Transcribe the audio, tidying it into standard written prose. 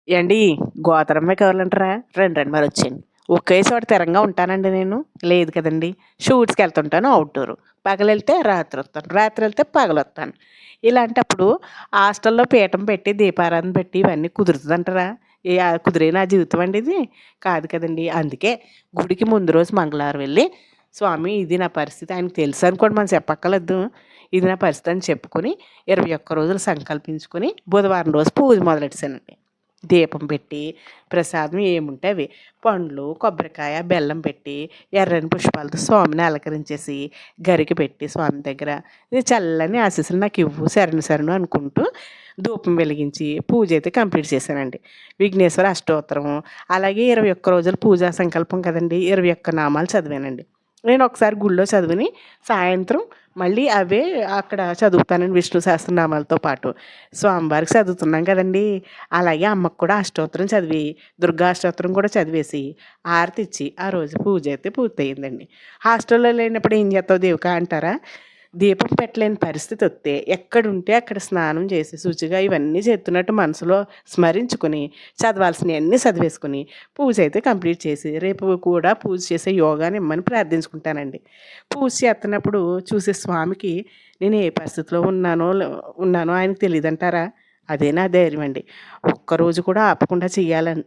ఏండి గోతరమ్మాయి కావాలంటారా? రండి రండి మరొచ్చేయండి. ఒకే చోట స్థిరంగా ఉంటానండి నేను? లేదు కదండీ! షూట్స్‌కెళ్తుంటాను ఔట్‌డోరు. పగలెళ్తే రాత్రొస్తాను. రాత్రెళ్తే పగలొస్తాను. ఇలాంటప్పుడు హాస్టల్‌లో పీఠం పెట్టి, దీపారాధన పెట్టి ఇవన్నీ కుదురుతదంటారా? కుదిరే నా జీవితం అండి ఇది? కాదు కదండీ! అందుకే గుడికి ముందు రోజు మంగళవారం వెళ్ళి, స్వామి ఇది నా పరిస్థితి ఆయనకి తెలుసనుకోండి మనం చెప్పక్కర్లేదు. ఇది నా పరిస్థితి అని చెప్పుకొని 21 రోజులు సంకల్పించుకొని బుధవారం రోజు పూజ మొదలెట్టేసానండి. దీపం పెట్టి, ప్రసాదం ఏముంటే అవి పండ్లు, కొబ్బరికాయ, బెల్లం పెట్టి, ఎర్రని పుష్పాలతో స్వామిని అలంకరించేసి, గరిక పెట్టి స్వామి దగ్గర "నీ చల్లని ఆశీస్సులు నాకివ్వు శరణు శరణు" అనుకుంటూ ధూపం వెలిగించి పూజ అయితే కంప్లీట్ చేశానండి. విఘ్నేశ్వర అష్టోత్తరం, అలాగే 21 రోజులు పూజా సంకల్పం కదండీ! 21 నామాలు చదివానండి. నేను ఒకసారి గుడిలో చదివిని సాయంత్రం మళ్ళీ అవే అక్కడ చదువుతానండి విష్ణు సహస్రనామాలతో పాటు. స్వామివారికి చదువుతున్నాం కదండీ! అలాగే అమ్మకి కూడా అష్టోత్తరం చదివి, దుర్గా అష్టోత్తరం కూడా చదివేసి, హారతిచ్చి ఆ రోజు పూజ అయితే పూర్తయిందండి. హాస్టల్‌లో లేనప్పుడు ఏం చేస్తావు దేవిక అంటారా? దీపం పెట్టలేని పరిస్థితొస్తే ఎక్కడుంటే అక్కడ స్నానం చేసి శుచిగా ఇవన్నీ చేస్తున్నట్టు మనసులో స్మరించుకొని, చదవాల్సినయన్నీ చదివేసుకొని, పూజ అయితే కంప్లీట్ చేసి, రేపు కూడా పూజ చేసే యోగాని ఇమ్మని ప్రార్థించుకుంటానండి. పూజ చేస్తున్నప్పుడు చూసే స్వామికి నేను ఏ పరిస్థితిలో ఉన్నానో ఆయనకి తెలీదంటారా? అదే నా ధైర్యం అండి. ఒక్కరోజు కూడా ఆపకుండా చెయ్యాలని